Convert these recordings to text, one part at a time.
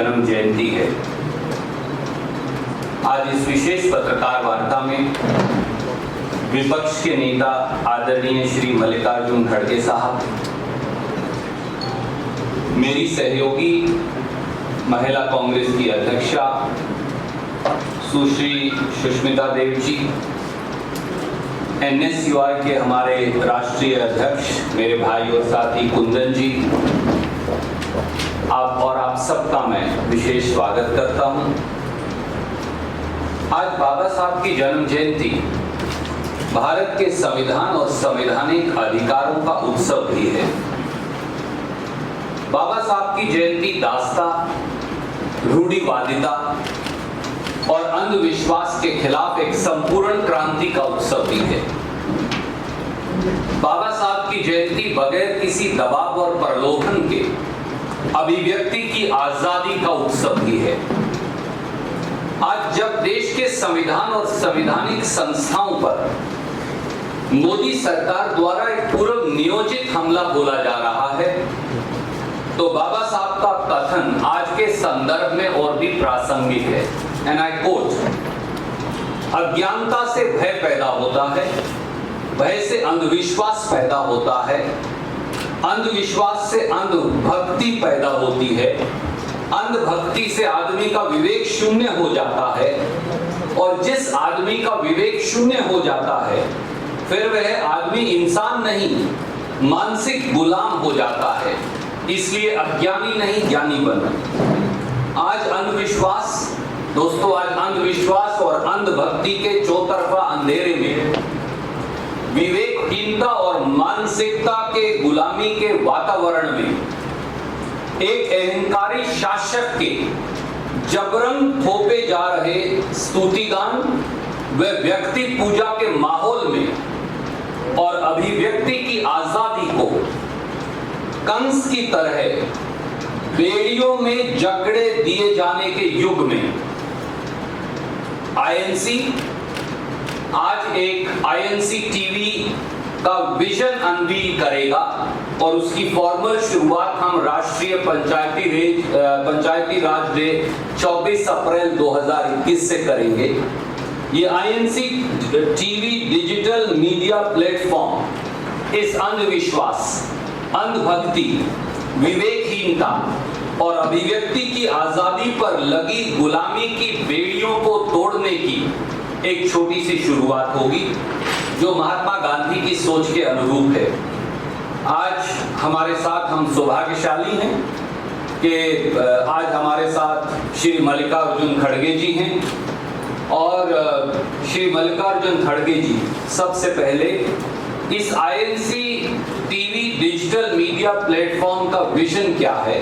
जन्म जयंती है। आज इस विशेष पत्रकार वार्ता में विपक्ष के नेता आदरणीय श्री मल्लिकार्जुन खड़गे साहब, मेरी सहयोगी महिला कांग्रेस की अध्यक्षा सुश्री सुष्मिता देव जी, NSUI के हमारे राष्ट्रीय अध्यक्ष मेरे भाई और साथी कुंदन जी, आप सबका मैं विशेष स्वागत करता हूं। आज बाबा साहब की जन्म जयंती भारत के संविधान और संवैधानिक अधिकारों का उत्सव भी है। बाबा साहब की जयंती दास्ता, रूढ़िवादिता और अंधविश्वास के खिलाफ एक संपूर्ण क्रांति का उत्सव भी है। बाबा साहब की जयंती बगैर किसी दबाव और प्रलोभन के अभिव्यक्ति की आजादी का उत्सव भी है। आज जब देश के संविधान और संवैधानिक संस्थाओं पर मोदी सरकार द्वारा एक पूर्व नियोजित हमला बोला जा रहा है, तो बाबा साहब का कथन आज के संदर्भ में और भी प्रासंगिक है। एंड आई कोट, अज्ञानता से भय पैदा होता है, भय से अंधविश्वास पैदा होता है, अंधविश्वास से अंधभक्ति पैदा होती है, अंधभक्ति से आदमी का विवेक शून्य हो जाता है, और जिस आदमी का विवेक शून्य हो जाता है फिर वह आदमी इंसान नहीं, मानसिक गुलाम हो जाता है। इसलिए अज्ञानी नहीं ज्ञानी बनो। आज अंधविश्वास दोस्तों, आज अंधविश्वास और अंधभक्ति के चौतरफा अंधेरे में, विवेकहीनता और मानसिकता के गुलामी के वातावरण में, एक अहंकारी शासक के जबरन थोपे जा रहे स्तुतिगान व व्यक्ति पूजा के माहौल में और अभिव्यक्ति की आजादी को कंस की तरह बेड़ियों में जकड़े दिए जाने के युग में INC आज एक INC टीवी का विजन अनवील करेगा और उसकी फॉर्मल शुरुआत हम राष्ट्रीय पंचायती राज डे 24 अप्रैल 2021 से करेंगे। ये INC TV digital media platform इस अंधविश्वास, अंधभक्ति, विवेकहीनता और अभिव्यक्ति की आजादी पर लगी गुलामी की बेड़ियों को तोड़ने की एक छोटी सी शुरुआत होगी, जो महात्मा गांधी की सोच के अनुरूप है। आज हमारे साथ हम सौभाग्यशाली हैं कि आज हमारे साथ श्री मल्लिकार्जुन खड़गे जी हैं, और श्री मल्लिकार्जुन खड़गे जी सबसे पहले इस INC TV digital media platform का विजन क्या है,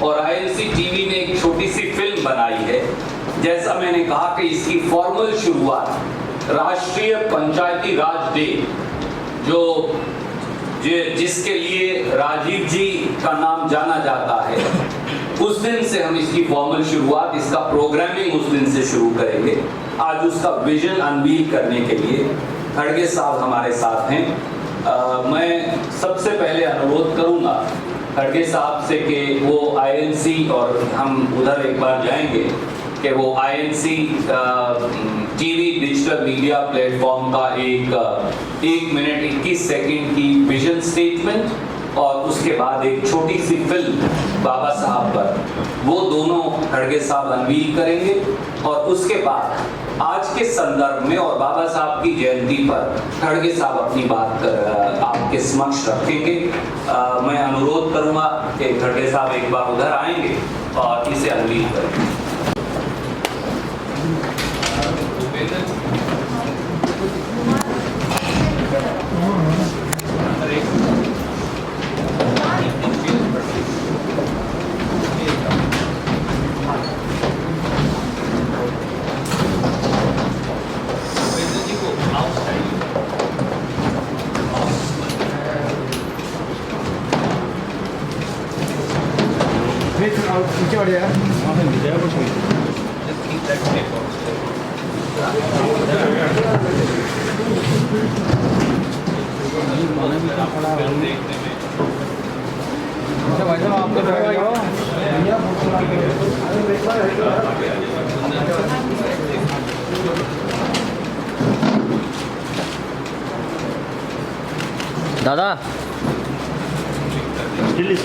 और INC टीवी ने एक छोटी सी फिल्म बनाई है। जैसा मैंने कहा कि इसकी फॉर्मल शुरुआत राष्ट्रीय पंचायती राज डे, जिसके लिए राजीव जी का नाम जाना जाता है, उस दिन से हम इसकी फॉर्मल शुरुआत, इसका प्रोग्रामिंग उस दिन से शुरू करेंगे। आज उसका विजन अनवील करने के लिए खड़गे साहब हमारे साथ हैं। मैं सबसे पहले अनुरोध करूंगा खड़गे साहब से कि वो INC, और हम उधर एक बार जाएंगे, कि वो INC TV digital media platform का एक 1 मिनट 21 सेकंड की विजन स्टेटमेंट, और उसके बाद एक छोटी सी फिल्म बाबा साहब पर, वो दोनों खड़गे साहब अनवील करेंगे। और उसके बाद आज के संदर्भ में और बाबा साहब की जयंती पर खड़गे साहब अपनी बात आपके समक्ष रखेंगे। मैं अनुरोध करूंगा कि खड़गे साहब एक बार उधर आएंगे और इसे अनवील करेंगे। भाई साहब आप तो दादा स्टिल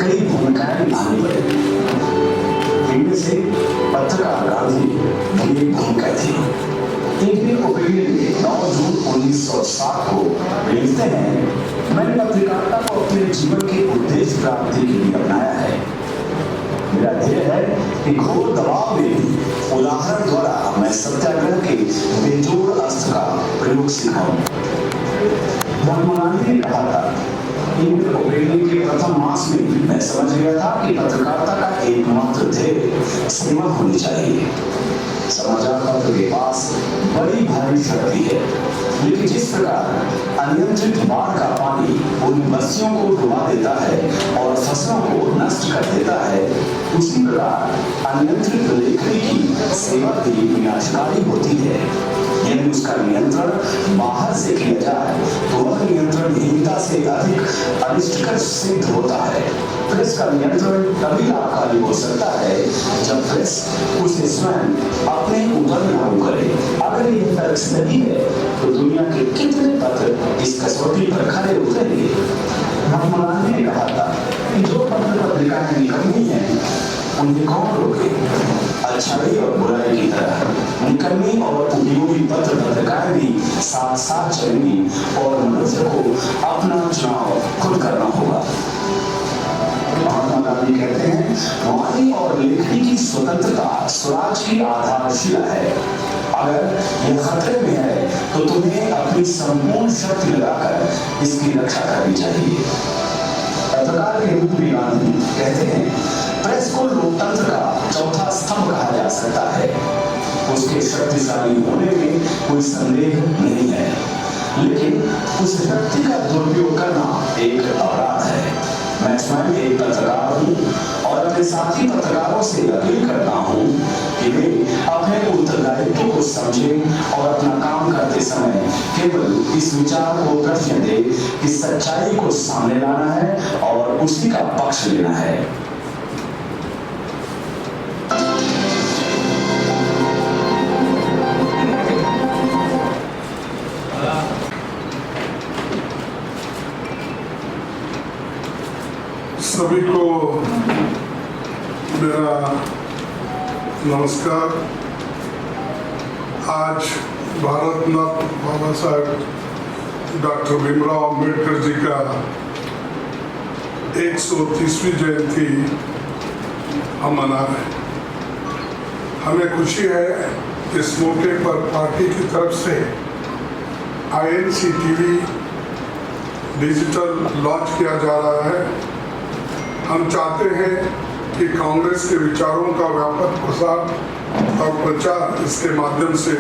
कई भूमिकाएं निभानी पड़ी। इनमें से पत्रकार गांधी की एक भूमिका थी। एबी ओबिडियन ने 9 जून 1960 को लिखते हैं, मैंने पत्रकारिता को अपने जीवन के उद्देश्य प्राप्ति के लिए अपनाया है। मेरा ध्येय है कि घोर दबाव में भी उदाहरण द्वारा मैं सत्याग्रह के बेजोड़ अस्त्र का प्रयोग सिखाऊं। महात्मा गांधी ने कहा था, इंडियन ओबिडियन के प्रथम मास में मैं समझ गया था कि पत्रकारिता का एकमात्र ध्येय सेवा होनी चाहिए। समाचार पत्र के पास बड़ी भारी शक्ति है, लेकिन जिस प्रकार अनियंत्रित बाढ़ का पानी उन बस्तियों को डुबा देता है और फसलों को नष्ट कर देता है, उसी प्रकार अनियंत्रित लेखनी की सेवा भी विनाशकारी होती है। यदि उसका नियंत्रण बाहर से किया जाए तो वह नियंत्रणहीनता से अधिक अनिष्टकर सिद्ध होता है। प्रेस का नियंत्रण तभी लाभकारी हो सकता है जब प्रेस उसे स्वयं अपने ऊपर लागू करे। अगर यह तर्क सही है तो दुनिया के कितने पत्र इस कसौटी पर खड़े उतरेंगे। महात्मा गांधी ने कहा था कि जो पत्र पत्रिकाएं निकम्मी हैं उन्हें कौन रोके। अच्छाई और बुराई की तरह निकम्मी और उपयोगी पत्र पत्रिकाएं भी साथ साथ चलेंगी और मनुष्य को अपना चुनाव खुद करना होगा। महात्मा गांधी कहते हैं, वाणी और लेखनी की स्वतंत्रता स्वराज की आधारशिला है। अगर यह खतरे में है तो तुम्हें अपनी संपूर्ण शक्ति लगाकर इसकी रक्षा करनी चाहिए। पत्रकार के रूप में गांधी कहते हैं, प्रेस को लोकतंत्र का चौथा स्तंभ कहा जा सकता है। उसके शक्तिशाली होने में कोई संदेह नहीं है, लेकिन उस शक्ति का दुरुपयोग करना एक अपराध है। मैं स्वयं एक पत्रकार हूँ और अपने साथी पत्रकारों से अपील करता हूँ कि वे अपने उत्तरदायित्व को समझें और अपना काम करते समय केवल इस विचार को प्रश्न दे कि सच्चाई को सामने लाना है और उसी का पक्ष लेना है। सभी को मेरा नमस्कार। आज भारत रत्न बाबा साहेब डॉक्टर भीमराव अम्बेडकर जी का 130वीं जयंती हम मना रहे हैं। हमें खुशी है इस मौके पर पार्टी की तरफ से INC TV डिजिटल लॉन्च किया जा रहा है। हम चाहते हैं कि कांग्रेस के विचारों का व्यापक प्रसार और प्रचार इसके माध्यम से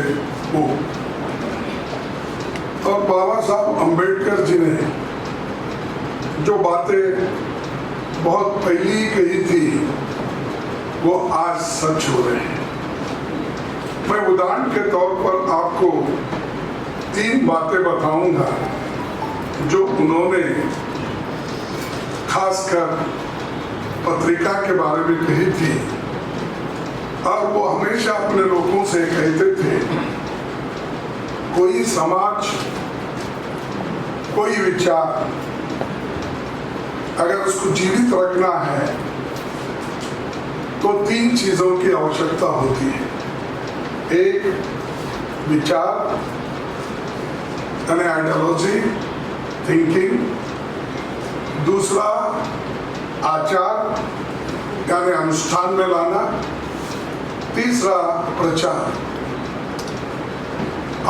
हो। और बाबा साहब अम्बेडकर जी ने जो बातें बहुत पहले कही थी वो आज सच हो रहे हैं। मैं उदाहरण के तौर पर आपको 3 बातें बताऊंगा जो उन्होंने खासकर पत्रिका के बारे में कही थी। और वो हमेशा अपने लोगों से कहते थे, कोई समाज, कोई विचार अगर उसको जीवित रखना है तो 3 चीजों की आवश्यकता होती है। एक विचार यानी आइडियोलॉजी, थिंकिंग। दूसरा आचार यानी अनुष्ठान में लाना। तीसरा प्रचार।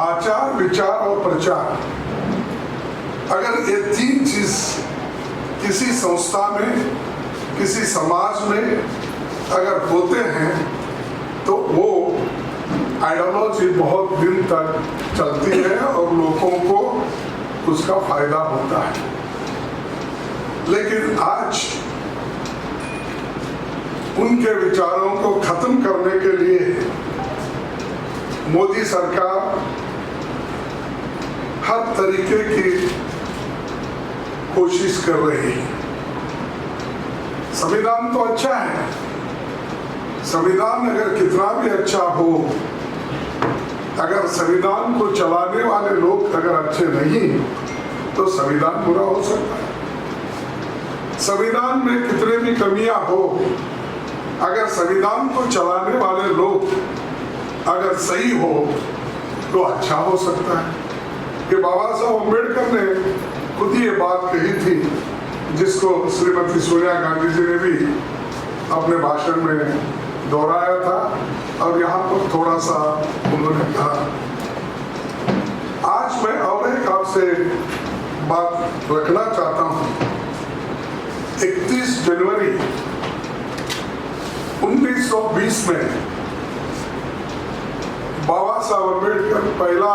आचार, विचार और प्रचार, अगर ये 3 चीज किसी संस्था में, किसी समाज में अगर होते हैं तो वो आइडियोलॉजी बहुत दिन तक चलती है और लोगों को उसका फायदा होता है। लेकिन आज उनके विचारों को खत्म करने के लिए मोदी सरकार हर तरीके की कोशिश कर रही है। संविधान तो अच्छा है, संविधान अगर कितना भी अच्छा हो, अगर संविधान को चलाने वाले लोग अगर अच्छे नहीं तो संविधान बुरा हो सकता है। संविधान में कितने भी कमियां हो, अगर संविधान को चलाने वाले लोग अगर सही हो तो अच्छा हो सकता है। कि बाबा साहब अम्बेडकर ने खुद ये बात कही थी, जिसको श्रीमती सोनिया गांधी जी ने भी अपने भाषण में दोहराया था और यहाँ पर थोड़ा सा उन्होंने कहा। आज मैं और एक आपसे बात रखना चाहता हूँ। 31 जनवरी 1920 में बाबा साहब अम्बेडकर पहला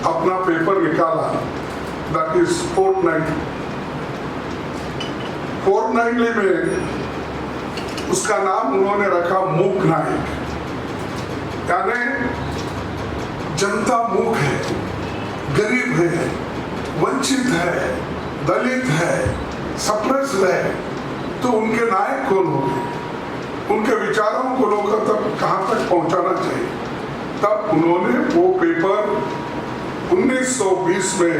अपना पेपर निकाला, दैट इज फोर्टनाइटली में उसका नाम उन्होंने रखा मूक नायक। यानी जनता मूक है, गरीब है, वंचित है, दलित है, सप्रेस्ड है, तो उनके नायक कौन होंगे? उनके विचारों को लोगों तक कहां तक पहुंचाना चाहिए? तब उन्होंने वो पेपर 1920 में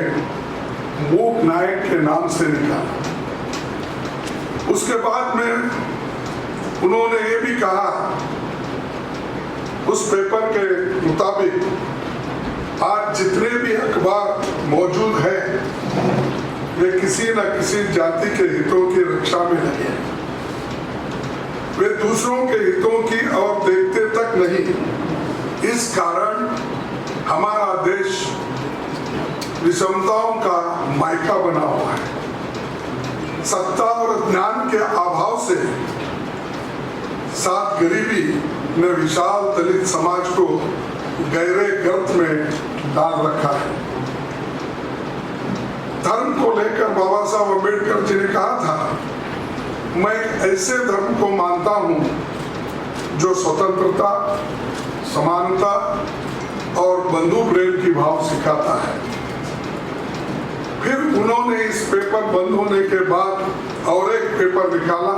मूक नायक के नाम से निकाला। उसके बाद में उन्होंने ये भी कहा, उस पेपर के मुताबिक आज जितने भी अखबार मौजूद है वे किसी न किसी जाति के हितों की रक्षा में लगे हैं। वे दूसरों के हितों की और देखते तक नहीं। इस कारण हमारा देश विषमताओं का मायका बना हुआ है। सत्ता और ज्ञान के अभाव से साथ गरीबी ने विशाल दलित समाज को गहरे गर्त में डाल रखा है। धर्म को लेकर बाबा साहब अम्बेडकर जी ने कहा था, मैं ऐसे धर्म को मानता हूं जो स्वतंत्रता, समानता और बंधु प्रेम की भाव सिखाता है। फिर उन्होंने इस पेपर बंद होने के बाद और एक पेपर निकाला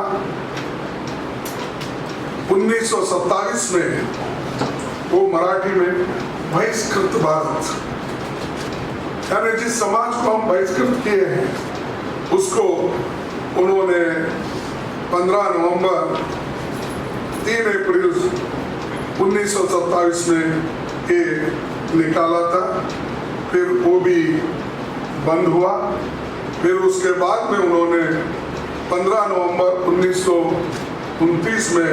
1927 में, वो मराठी में बहिष्कृत भारत, यानी जिस समाज को हम बहिष्कृत किए हैं उसको उन्होंने 15 नवंबर 3 अप्रैल 1927 में ये निकाला था। फिर वो भी बंद हुआ। फिर उसके बाद में उन्होंने 15 नवंबर 1929 में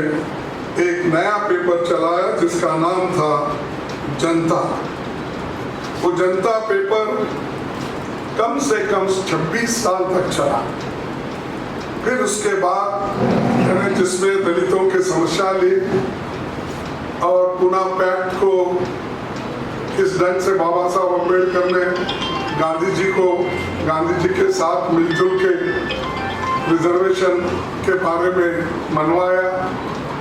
एक नया पेपर चलाया जिसका नाम था जनता। वो जनता पेपर कम से कम 26 साल तक चला। फिर उसके बाद जिसमें दलितों की समस्या ली और पुनः पैक्ट को किस ढंग से बाबा साहब अम्बेडकर ने गांधी जी के साथ मिलजुल के रिजर्वेशन के बारे में मनवाया,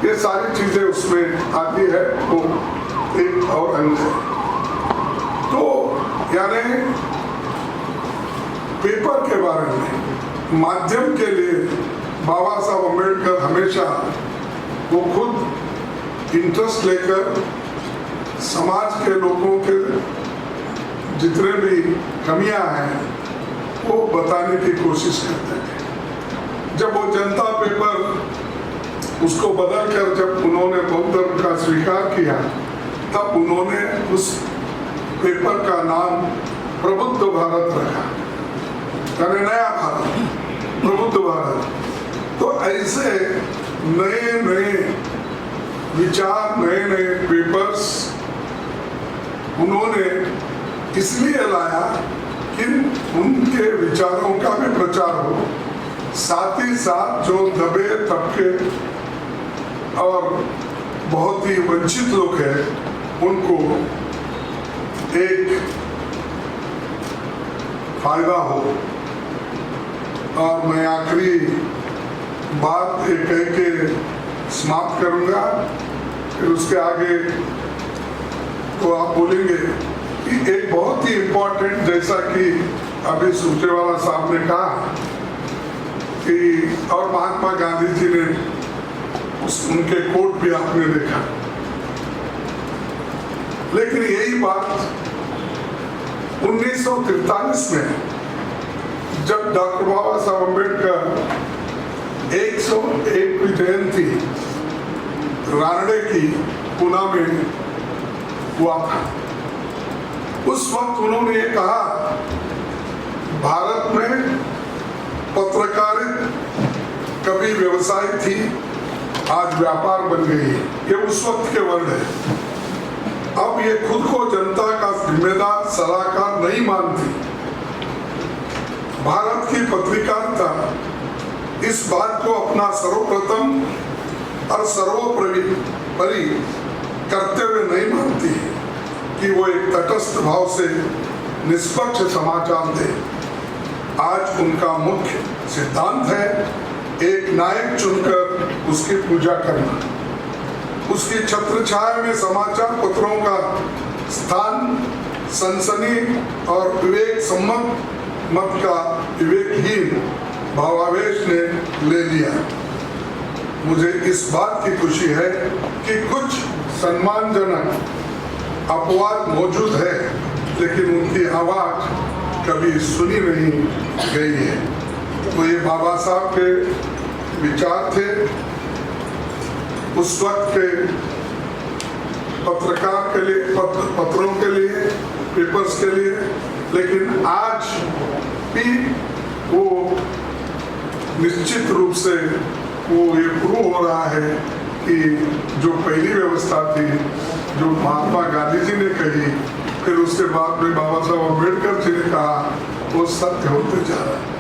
ये सारी चीजें उसमें आती है। वो एक और अंग है। तो यानी पेपर के बारे में माध्यम के लिए बाबा साहब अम्बेडकर हमेशा वो खुद इंटरेस्ट लेकर समाज के लोगों के जितने भी कमियां हैं वो बताने की कोशिश करते हैं। जब वो जनता पेपर उसको बदल कर जब उन्होंने बौद्ध धर्म का स्वीकार किया, तब उन्होंने उस पेपर का नाम प्रबुद्ध भारत रखा, यानी नया भारत, प्रबुद्ध भारत। तो ऐसे नए नए विचार, नए नए पेपर्स उन्होंने इसलिए लाया कि उनके विचारों का भी प्रचार हो, साथ ही साथ जो दबे तबके और बहुत ही वंचित लोग हैं उनको एक फायदा हो। और मैं आखिरी बात एक कह के समाप्त करूंगा, फिर उसके आगे तो आप बोलेंगे कि एक बहुत बहुत ही इम्पोर्टेंट, जैसा कि अभी सूचेवाला साहब ने कहा कि और महात्मा गांधी जी ने उनके कोट भी आपने देखा, लेकिन यही बात 1943 में जब डॉक्टर बाबा साहब अम्बेडकर 101वीं जयंती रानडे की पुणे में हुआ था, उस वक्त उन्होंने ये कहा, भारत में पत्रकारिता कभी व्यवसाय थी, आज व्यापार बन गई है। ये उस वक्त के वर्ड है। अब ये खुद को जनता का जिम्मेदार सलाहकार नहीं मानती। भारत की पत्रकारिता इस बात को अपना सर्वप्रथम और सर्वोपरि करते हुए नहीं मानती कि वो एक तटस्थ भाव से निष्पक्ष समाचार दे। आज उनका मुख्य सिद्धांत है एक नायक चुनकर उसकी पूजा करना। उसकी छत्र छाया में समाचार पत्रों का स्थान सनसनी और विवेक सम्मत मत का विवेकहीन भावावेश ने ले लिया। मुझे इस बात की खुशी है कि कुछ सम्मानजनक अपवाद मौजूद है, लेकिन उनकी आवाज कभी सुनी नहीं गई है। तो ये बाबा साहब के विचार थे उस वक्त के पत्रकार के लिए, पत्रों के लिए, पेपर्स के लिए, लेकिन आज भी वो निश्चित रूप से वो ये प्रूव हो रहा है कि जो पहली व्यवस्था थी, जो महात्मा गांधी जी ने कही, फिर उसके बाद में बाबा साहब अम्बेडकर जी ने कहा, वो सत्य होते जा रहा है।